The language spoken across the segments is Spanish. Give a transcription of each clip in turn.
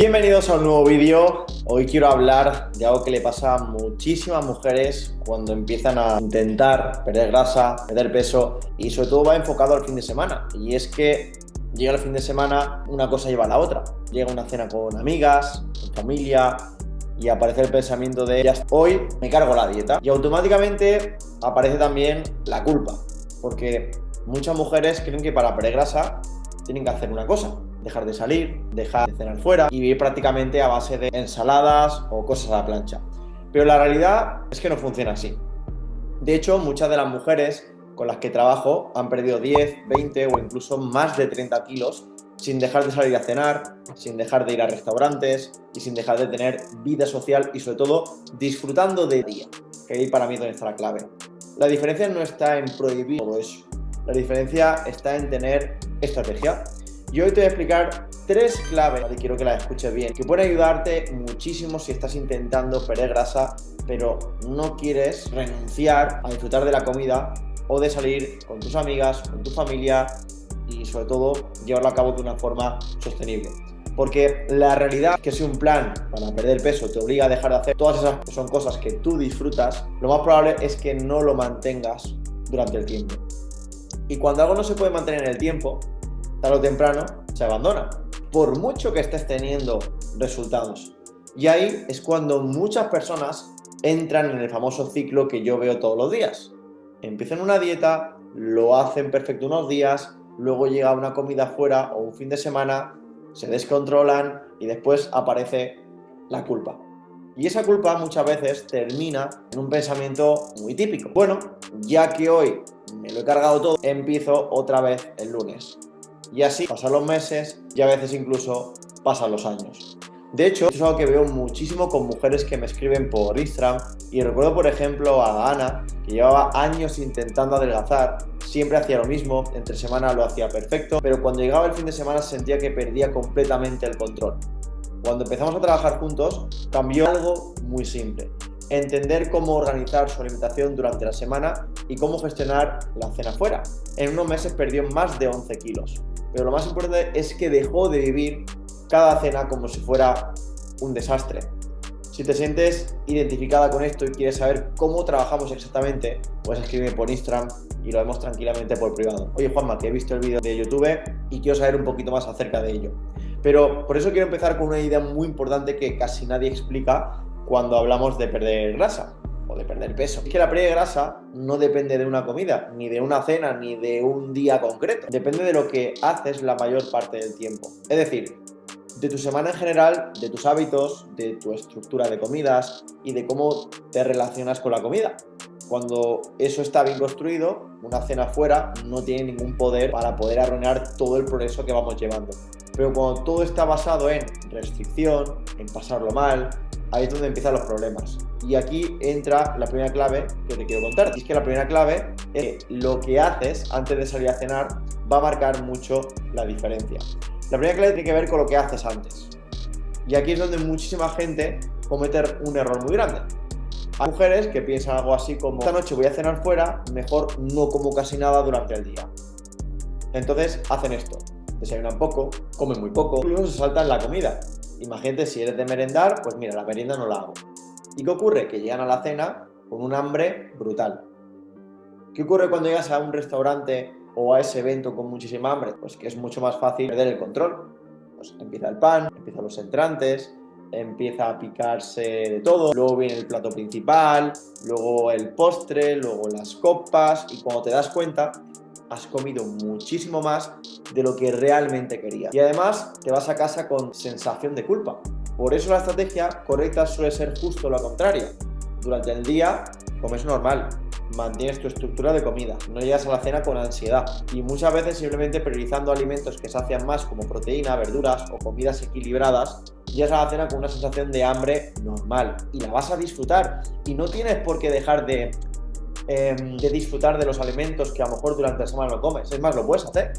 Bienvenidos a un nuevo vídeo. Hoy quiero hablar de algo que le pasa a muchísimas mujeres cuando empiezan a intentar perder grasa, perder peso, y sobre todo va enfocado al fin de semana. Y es que llega el fin de semana, una cosa lleva a la otra. Llega una cena con amigas, con familia, y aparece el pensamiento de ya hoy me cargo la dieta. Y automáticamente aparece también la culpa, porque muchas mujeres creen que para perder grasa tienen que hacer una cosa: dejar de salir, dejar de cenar fuera y vivir prácticamente a base de ensaladas o cosas a la plancha. Pero la realidad es que no funciona así. De hecho, muchas de las mujeres con las que trabajo han perdido 10, 20 o incluso más de 30 kilos sin dejar de salir a cenar, sin dejar de ir a restaurantes y sin dejar de tener vida social y sobre todo disfrutando de día, que ahí para mí es donde está la clave. La diferencia no está en prohibir todo eso, la diferencia está en tener estrategia. Y hoy te voy a explicar 3 claves, y quiero que las escuches bien, que pueden ayudarte muchísimo si estás intentando perder grasa, pero no quieres renunciar a disfrutar de la comida o de salir con tus amigas, con tu familia y sobre todo llevarlo a cabo de una forma sostenible. Porque la realidad es que si un plan para perder peso te obliga a dejar de hacer todas esas que son cosas que tú disfrutas, lo más probable es que no lo mantengas durante el tiempo. Y cuando algo no se puede mantener en el tiempo, tarde o temprano se abandona, por mucho que estés teniendo resultados. Y ahí es cuando muchas personas entran en el famoso ciclo que yo veo todos los días. Empiezan una dieta, lo hacen perfecto unos días, luego llega una comida fuera o un fin de semana, se descontrolan y después aparece la culpa. Y esa culpa muchas veces termina en un pensamiento muy típico: bueno, ya que hoy me lo he cargado todo, empiezo otra vez el lunes. Y así pasan los meses y a veces incluso pasan los años. De hecho, esto es algo que veo muchísimo con mujeres que me escriben por Instagram, y recuerdo por ejemplo a Ana, que llevaba años intentando adelgazar, siempre hacía lo mismo, entre semana lo hacía perfecto, pero cuando llegaba el fin de semana sentía que perdía completamente el control. Cuando empezamos a trabajar juntos, cambió algo muy simple: entender cómo organizar su alimentación durante la semana y cómo gestionar la cena fuera. En unos meses perdió más de 11 kilos. Pero lo más importante es que dejó de vivir cada cena como si fuera un desastre. Si te sientes identificada con esto y quieres saber cómo trabajamos exactamente, puedes escribirme por Instagram y lo vemos tranquilamente por privado. Oye Juanma, que he visto el vídeo de YouTube y quiero saber un poquito más acerca de ello. Pero por eso quiero empezar con una idea muy importante que casi nadie explica cuando hablamos de perder grasa o de perder peso. Es que la pérdida de grasa no depende de una comida, ni de una cena, ni de un día concreto. Depende de lo que haces la mayor parte del tiempo. Es decir, de tu semana en general, de tus hábitos, de tu estructura de comidas y de cómo te relacionas con la comida. Cuando eso está bien construido, una cena fuera no tiene ningún poder para poder arruinar todo el progreso que vamos llevando. Pero cuando todo está basado en restricción, en pasarlo mal, ahí es donde empiezan los problemas. Y aquí entra la primera clave que te quiero contar. Y es que la primera clave es que lo que haces antes de salir a cenar va a marcar mucho la diferencia. La primera clave tiene que ver con lo que haces antes. Y aquí es donde muchísima gente comete un error muy grande. Hay mujeres que piensan algo así como: esta noche voy a cenar fuera, mejor no como casi nada durante el día. Entonces hacen esto: desayunan poco, comen muy poco, incluso se saltan la comida. Imagínate, si eres de merendar, pues mira, la merienda no la hago. ¿Y qué ocurre? Que llegan a la cena con un hambre brutal. ¿Qué ocurre cuando llegas a un restaurante o a ese evento con muchísima hambre? Pues que es mucho más fácil perder el control. Pues empieza el pan, empiezan los entrantes, empieza a picarse de todo, luego viene el plato principal, luego el postre, luego las copas, y cuando te das cuenta has comido muchísimo más de lo que realmente querías. Y además te vas a casa con sensación de culpa. Por eso la estrategia correcta suele ser justo lo contrario. Durante el día comes normal, mantienes tu estructura de comida, no llegas a la cena con ansiedad, y muchas veces simplemente priorizando alimentos que sacian más, como proteína, verduras o comidas equilibradas, llegas a la cena con una sensación de hambre normal y la vas a disfrutar. Y no tienes por qué dejar de disfrutar de los alimentos que a lo mejor durante la semana no comes. Es más, lo puedes hacer,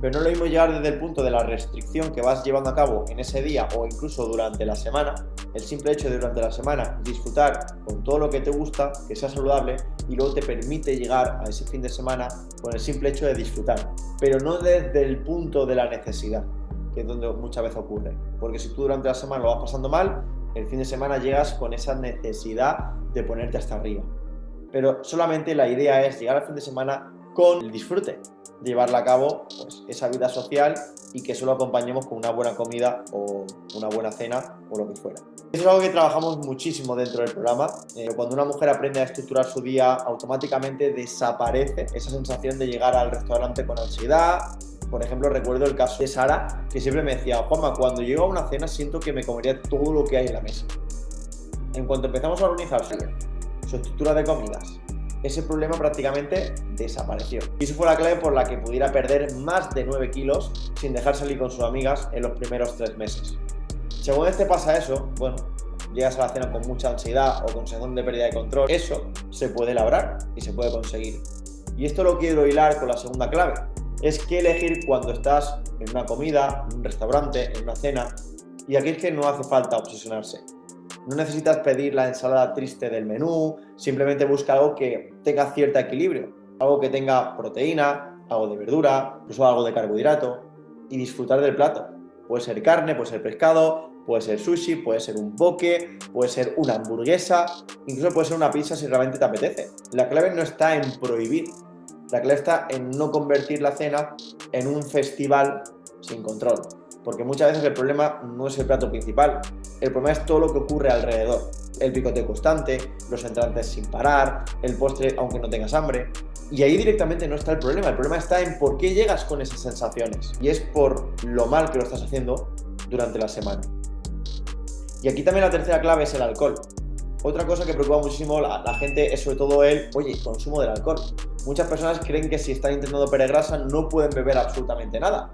pero no es lo mismo llegar desde el punto de la restricción que vas llevando a cabo en ese día o incluso durante la semana. El simple hecho de durante la semana disfrutar con todo lo que te gusta, que sea saludable, y luego te permite llegar a ese fin de semana con el simple hecho de disfrutar, pero no desde el punto de la necesidad. que es donde muchas veces ocurre. Porque si tú durante la semana lo vas pasando mal, el fin de semana llegas con esa necesidad de ponerte hasta arriba. Pero solamente la idea es llegar al fin de semana con el disfrute, de llevarla a cabo, pues, esa vida social, y que eso lo acompañemos con una buena comida o una buena cena o lo que fuera. Eso es algo que trabajamos muchísimo dentro del programa. Cuando una mujer aprende a estructurar su día, automáticamente desaparece esa sensación de llegar al restaurante con ansiedad. Por ejemplo, recuerdo el caso de Sara, que siempre me decía: Juanma, cuando llego a una cena siento que me comería todo lo que hay en la mesa. En cuanto empezamos a organizar su estructura de comidas, ese problema prácticamente desapareció. Y eso fue la clave por la que pudiera perder más de 9 kilos sin dejar salir con sus amigas en los primeros 3 meses. Según te pasa eso, bueno, llegas a la cena con mucha ansiedad o con sensación de pérdida de control, eso se puede labrar y se puede conseguir. Y esto lo quiero hilar con la segunda clave. Es que elegir cuando estás en una comida, en un restaurante, en una cena. Y aquí es que no hace falta obsesionarse. No necesitas pedir la ensalada triste del menú, simplemente busca algo que tenga cierto equilibrio, algo que tenga proteína, algo de verdura, incluso algo de carbohidrato, y disfrutar del plato. Puede ser carne, puede ser pescado, puede ser sushi, puede ser un poke, puede ser una hamburguesa, incluso puede ser una pizza si realmente te apetece. La clave no está en prohibir, la clave está en no convertir la cena en un festival sin control. Porque muchas veces el problema no es el plato principal, el problema es todo lo que ocurre alrededor. El picoteo constante, los entrantes sin parar, el postre aunque no tengas hambre. Y ahí directamente no está el problema está en por qué llegas con esas sensaciones. Y es por lo mal que lo estás haciendo durante la semana. Y aquí también la tercera clave es el alcohol. Otra cosa que preocupa muchísimo a la gente es sobre todo el consumo del alcohol. Muchas personas creen que si están intentando perder grasa no pueden beber absolutamente nada.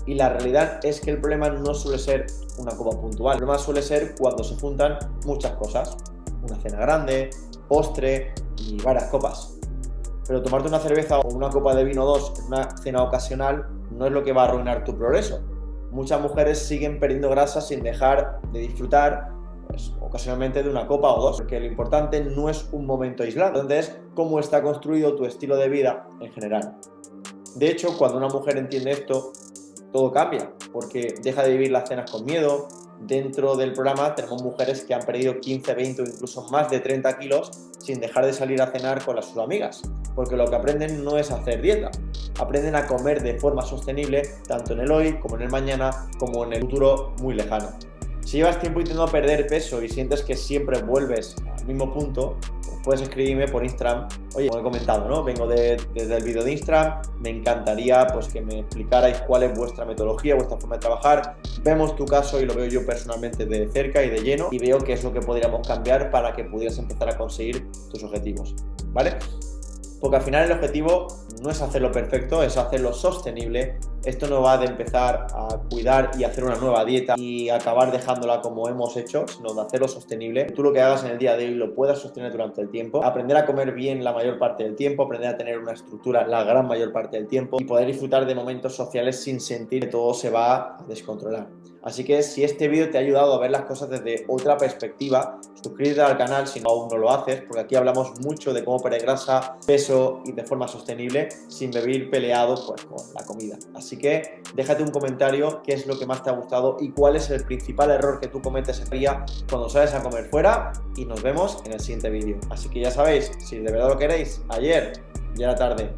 Y la realidad es que el problema no suele ser una copa puntual. El problema suele ser cuando se juntan muchas cosas. Una cena grande, postre y varias copas. Pero tomarte una cerveza o una copa de vino o dos en una cena ocasional no es lo que va a arruinar tu progreso. Muchas mujeres siguen perdiendo grasa sin dejar de disfrutar, pues, ocasionalmente de una copa o dos. Porque lo importante no es un momento aislado, entonces cómo está construido tu estilo de vida en general. De hecho, cuando una mujer entiende esto, todo cambia, porque deja de vivir las cenas con miedo. Dentro del programa tenemos mujeres que han perdido 15, 20 o incluso más de 30 kilos sin dejar de salir a cenar con sus amigas, porque lo que aprenden no es hacer dieta, aprenden a comer de forma sostenible tanto en el hoy como en el mañana como en el futuro muy lejano. Si llevas tiempo intentando perder peso y sientes que siempre vuelves al mismo punto, pues puedes escribirme por Instagram. Oye, como he comentado, ¿no? Vengo desde el vídeo de Instagram, me encantaría pues que me explicarais cuál es vuestra metodología, vuestra forma de trabajar. Vemos tu caso y lo veo yo personalmente de cerca y de lleno y veo qué es lo que podríamos cambiar para que pudieras empezar a conseguir tus objetivos, ¿vale? Porque al final el objetivo no es hacerlo perfecto, es hacerlo sostenible. Esto no va de empezar a cuidar y hacer una nueva dieta y acabar dejándola como hemos hecho, sino de hacerlo sostenible. Tú lo que hagas en el día de hoy lo puedas sostener durante el tiempo, aprender a comer bien la mayor parte del tiempo, aprender a tener una estructura la gran mayor parte del tiempo y poder disfrutar de momentos sociales sin sentir que todo se va a descontrolar. Así que si este vídeo te ha ayudado a ver las cosas desde otra perspectiva, suscríbete al canal si aún no lo haces, porque aquí hablamos mucho de cómo perder grasa, peso y de forma sostenible sin vivir peleado pues, con la comida. Así que déjate un comentario qué es lo que más te ha gustado y cuál es el principal error que tú cometes en día cuando sales a comer fuera, y nos vemos en el siguiente vídeo. Así que ya sabéis, si de verdad lo queréis, ayer ya era tarde.